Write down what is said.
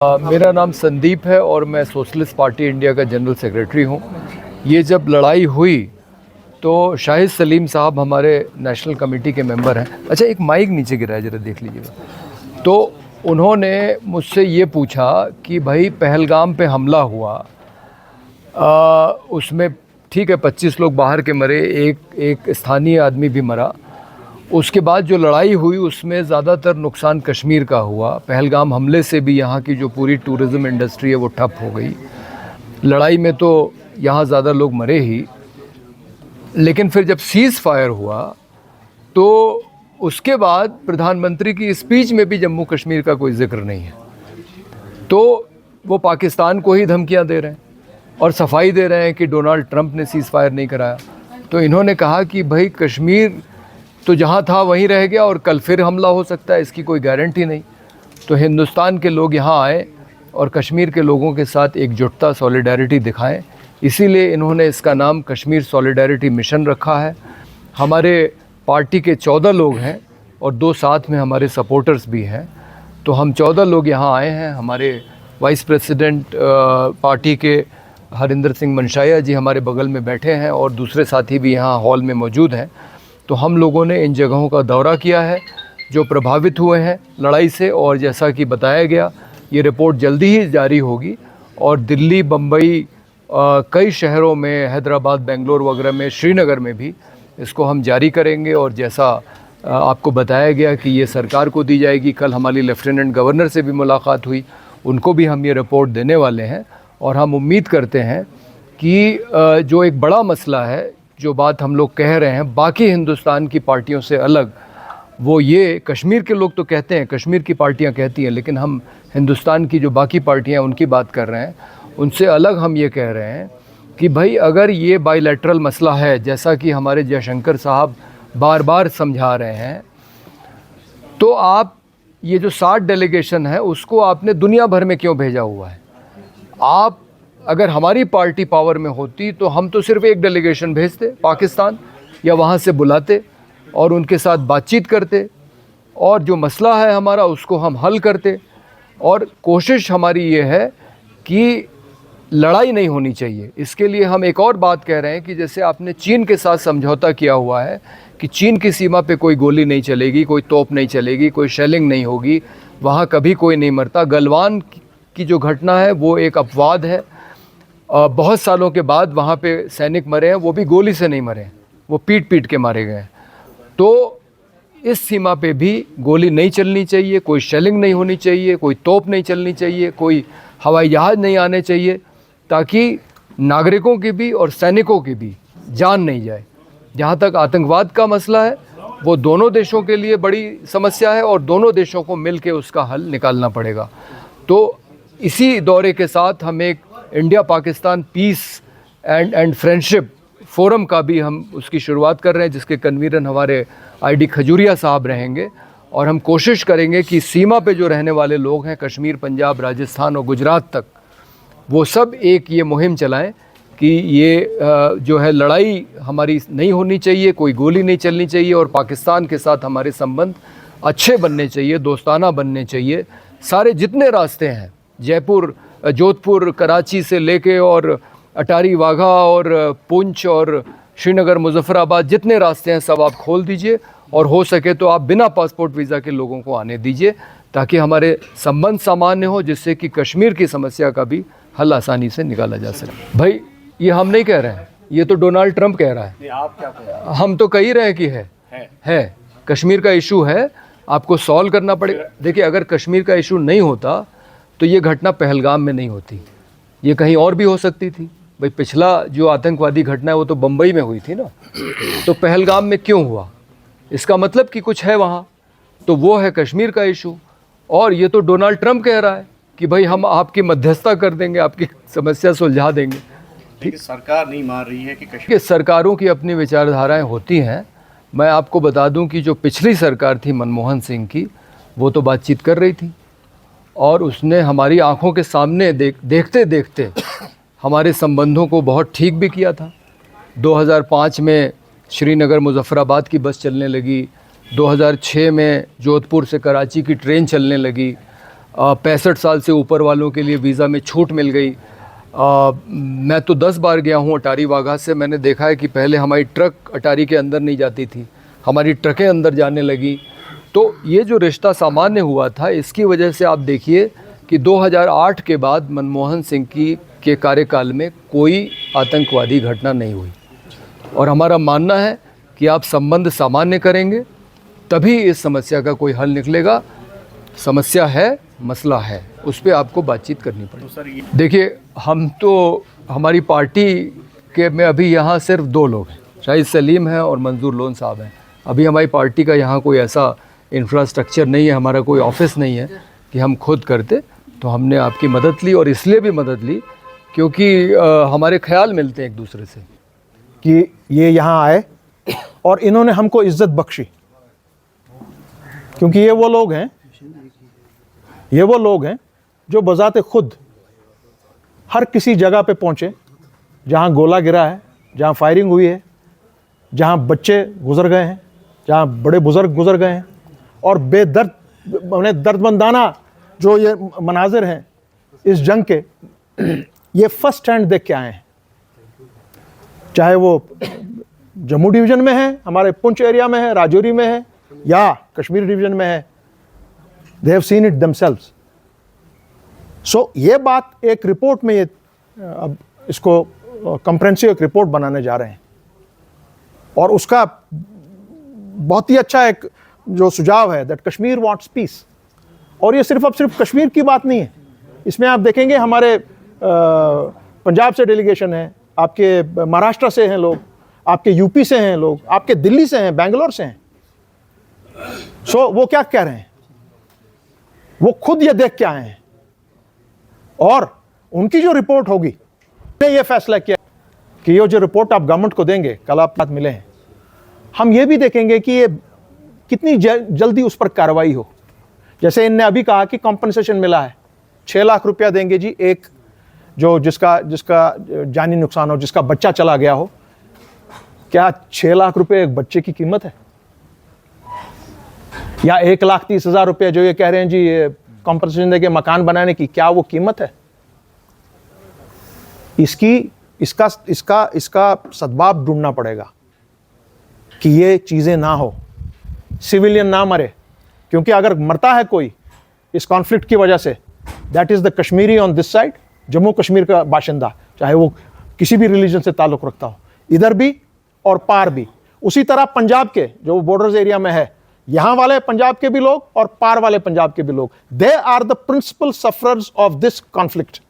मेरा नाम संदीप है और मैं सोशलिस्ट पार्टी इंडिया का जनरल सेक्रेटरी हूँ। ये जब लड़ाई हुई तो शाहिद सलीम साहब हमारे नेशनल कमेटी के मेंबर हैं। अच्छा, एक माइक नीचे गिरा है, ज़रा देख लीजिएगा। तो उन्होंने मुझसे ये पूछा कि भाई पहलगाम पे हमला हुआ, उसमें ठीक है 25 लोग बाहर के मरे, एक स्थानीय आदमी भी मरा। उसके बाद जो लड़ाई हुई उसमें ज़्यादातर नुकसान कश्मीर का हुआ। पहलगाम हमले से भी यहाँ की जो पूरी टूरिज़्म इंडस्ट्री है वो ठप हो गई। लड़ाई में तो यहाँ ज़्यादा लोग मरे ही, लेकिन फिर जब सीज़ फायर हुआ तो उसके बाद प्रधानमंत्री की स्पीच में भी जम्मू कश्मीर का कोई जिक्र नहीं है। तो वो पाकिस्तान को ही धमकियाँ दे रहे हैं और सफाई दे रहे हैं कि डोनाल्ड ट्रंप ने सीज़ फायर नहीं कराया। तो इन्होंने कहा कि भाई कश्मीर तो जहाँ था वहीं रह गया और कल फिर हमला हो सकता है, इसकी कोई गारंटी नहीं। तो हिंदुस्तान के लोग यहाँ आए और कश्मीर के लोगों के साथ एकजुटता, सॉलिडारिटी दिखाएं। इसीलिए इन्होंने इसका नाम कश्मीर सॉलिडारिटी मिशन रखा है। हमारे पार्टी के 14 लोग हैं और 2 साथ में हमारे सपोर्टर्स भी हैं। तो हम 14 लोग यहाँ आए हैं। हमारे वाइस प्रेसिडेंट पार्टी के हरिंदर सिंह मनशाया जी हमारे बगल में बैठे हैं और दूसरे साथी भी यहाँ हॉल में मौजूद हैं। तो हम लोगों ने इन जगहों का दौरा किया है जो प्रभावित हुए हैं लड़ाई से, और जैसा कि बताया गया ये रिपोर्ट जल्दी ही जारी होगी और दिल्ली, बम्बई, कई शहरों में, हैदराबाद, बेंगलोर वगैरह में, श्रीनगर में भी इसको हम जारी करेंगे। और जैसा आपको बताया गया कि ये सरकार को दी जाएगी। कल हमारी लेफ्टिनेंट गवर्नर से भी मुलाकात हुई, उनको भी हम ये रिपोर्ट देने वाले हैं। और हम उम्मीद करते हैं कि जो एक बड़ा मसला है, जो बात हम लोग कह रहे हैं बाकी हिंदुस्तान की पार्टियों से अलग, वो ये कश्मीर के लोग तो कहते हैं, कश्मीर की पार्टियां कहती हैं, लेकिन हम हिंदुस्तान की जो बाकी पार्टियां उनकी बात कर रहे हैं। उनसे अलग हम ये कह रहे हैं कि भाई अगर ये बायलैटरल मसला है, जैसा कि हमारे जयशंकर साहब बार बार समझा रहे हैं, तो आप ये जो 60 डेलीगेशन है उसको आपने दुनिया भर में क्यों भेजा हुआ है? आप अगर हमारी पार्टी पावर में होती तो हम तो सिर्फ एक डेलीगेशन भेजते पाकिस्तान, या वहाँ से बुलाते और उनके साथ बातचीत करते और जो मसला है हमारा उसको हम हल करते। और कोशिश हमारी ये है कि लड़ाई नहीं होनी चाहिए। इसके लिए हम एक और बात कह रहे हैं कि जैसे आपने चीन के साथ समझौता किया हुआ है कि चीन की सीमा पे कोई गोली नहीं चलेगी, कोई तोप नहीं चलेगी, कोई शेलिंग नहीं होगी, वहाँ कभी कोई नहीं मरता। गलवान की जो घटना है वो एक अपवाद है। बहुत सालों के बाद वहाँ पे सैनिक मरे हैं, वो भी गोली से नहीं मरे हैं, वो पीट पीट के मारे गए हैं। तो इस सीमा पे भी गोली नहीं चलनी चाहिए, कोई शेलिंग नहीं होनी चाहिए, कोई तोप नहीं चलनी चाहिए, कोई हवाई जहाज़ नहीं आने चाहिए, ताकि नागरिकों की भी और सैनिकों की भी जान नहीं जाए। जहाँ तक आतंकवाद का मसला है वो दोनों देशों के लिए बड़ी समस्या है और दोनों देशों को मिल के उसका हल निकालना पड़ेगा। तो इसी दौरे के साथ हम एक India Pakistan peace and friendship forum का भी हम उसकी शुरुआत कर रहे हैं, जिसके कन्वीनर हमारे आईडी खजूरिया साहब रहेंगे। और हम कोशिश करेंगे कि सीमा पे जो रहने वाले लोग हैं, कश्मीर, पंजाब, राजस्थान और गुजरात तक, वो सब एक ये मुहिम चलाएं कि ये जो है लड़ाई हमारी नहीं होनी चाहिए, कोई गोली नहीं चलनी चाहिए और पाकिस्तान के साथ हमारे संबंध अच्छे बनने चाहिए, दोस्ताना बनने चाहिए। सारे जितने रास्ते हैं, जयपुर, जोधपुर, कराची से लेके और अटारी, वाघा और पुंछ और श्रीनगर, मुजफ्फराबाद, जितने रास्ते हैं सब आप खोल दीजिए और हो सके तो आप बिना पासपोर्ट वीज़ा के लोगों को आने दीजिए, ताकि हमारे संबंध सामान्य हो, जिससे कि कश्मीर की समस्या का भी हल आसानी से निकाला जा सके। भाई ये हम नहीं कह रहे हैं, ये तो डोनाल्ड ट्रंप कह रहा है। आप क्या कह रहे हैं? हम तो कह ही रहे हैं कि है कश्मीर का इशू है, आपको सॉल्व करना पड़ेगा। देखिए, अगर कश्मीर का इशू नहीं होता तो ये घटना पहलगाम में नहीं होती, ये कहीं और भी हो सकती थी। भाई पिछला जो आतंकवादी घटना है वो तो बम्बई में हुई थी ना, तो पहलगाम में क्यों हुआ? इसका मतलब कि कुछ है वहाँ, तो वो है कश्मीर का इशू। और ये तो डोनाल्ड ट्रंप कह रहा है कि भाई हम आपकी मध्यस्थता कर देंगे, आपकी समस्या सुलझा देंगे। ठीक, सरकार नहीं मान रही है कि कि सरकारों की अपनी विचारधाराएं होती हैं। मैं आपको बता दूं कि जो पिछली सरकार थी मनमोहन सिंह की, वो तो बातचीत कर रही थी और उसने हमारी आंखों के सामने देखते देखते हमारे संबंधों को बहुत ठीक भी किया था। 2005 में श्रीनगर मुजफ्फराबाद की बस चलने लगी, 2006 में जोधपुर से कराची की ट्रेन चलने लगी, 65 साल से ऊपर वालों के लिए वीज़ा में छूट मिल गई। मैं तो 10 बार गया हूँ अटारी वाघा से। मैंने देखा है कि पहले हमारी ट्रक अटारी के अंदर नहीं जाती थी, हमारी ट्रकें अंदर जाने लगी। तो ये जो रिश्ता सामान्य हुआ था, इसकी वजह से आप देखिए कि 2008 के बाद मनमोहन सिंह के कार्यकाल में कोई आतंकवादी घटना नहीं हुई। और हमारा मानना है कि आप संबंध सामान्य करेंगे तभी इस समस्या का कोई हल निकलेगा। समस्या है, मसला है, उस पर आपको बातचीत करनी पड़ेगी। तो सर ये देखिए, हम तो हमारी पार्टी के में अभी यहाँ सिर्फ 2 लोग हैं, शाहिद सलीम हैं और मंजूर लोन साहब हैं। अभी हमारी पार्टी का यहाँ कोई ऐसा इंफ्रास्ट्रक्चर नहीं है, हमारा कोई ऑफिस नहीं है कि हम खुद करते। तो हमने आपकी मदद ली, और इसलिए भी मदद ली क्योंकि हमारे ख्याल मिलते हैं एक दूसरे से कि ये यहाँ आए और इन्होंने हमको इज्जत बख्शी, क्योंकि ये वो लोग हैं जो बजाते खुद हर किसी जगह पे पहुँचे जहाँ गोला गिरा है, जहाँ फायरिंग हुई है, जहाँ बच्चे गुजर गए हैं, जहाँ बड़े बुजुर्ग गुजर गए हैं, और बेदर्द उन्हें दर्दमंदाना जो ये मनाजिर हैं इस जंग के, ये फर्स्ट हैंड देख के आए हैं। चाहे वो जम्मू डिवीज़न में है, हमारे पुंछ एरिया में है, राजौरी में है, या कश्मीर डिवीज़न में है, they have seen it themselves. So ये बात एक रिपोर्ट में, ये अब इसको कंप्रेहेंसिव एक रिपोर्ट बनाने जा रहे हैं, और उसका बहुत ही अच्छा एक जो सुझाव है दैट कश्मीर वांट्स पीस। और ये सिर्फ कश्मीर की बात नहीं है, इसमें आप देखेंगे हमारे पंजाब से डेलीगेशन है, आपके महाराष्ट्र से हैं लोग, आपके यूपी से हैं लोग, आपके दिल्ली से हैं, बेंगलोर से हैं। सो वो क्या कह रहे हैं, वो खुद ये देख के आए हैं, और उनकी जो रिपोर्ट होगी, ने ये फैसला किया कि ये जो रिपोर्ट आप गवर्नमेंट को देंगे, कल आप बात मिले हैं, हम ये भी देखेंगे कि ये कितनी जल्दी उस पर कार्रवाई हो। जैसे इनने अभी कहा कि कॉम्पनसेशन मिला है, 6 लाख रुपया देंगे जी, एक जो जिसका जानी नुकसान हो, जिसका बच्चा चला गया हो। क्या 6 लाख रुपए एक बच्चे की कीमत है? या 1,30,000 रुपये जो ये कह रहे हैं जी कॉम्पनसेशन देके मकान बनाने की, क्या वो कीमत है? इसका सद्भाव ढूंढना पड़ेगा कि ये चीज़ें ना हो, सिविलियन ना मरे, क्योंकि अगर मरता है कोई इस कॉन्फ्लिक्ट की वजह से, that is the Kashmiri on this side, Jammu Kashmir का बाशिंदा, चाहे वो किसी भी रिलीजन से ताल्लुक़ रखता हो, इधर भी और पार भी। उसी तरह पंजाब के जो बॉर्डर्स एरिया में है, यहाँ वाले पंजाब के भी लोग और पार वाले पंजाब के भी लोग, they are the principal sufferers of this conflict.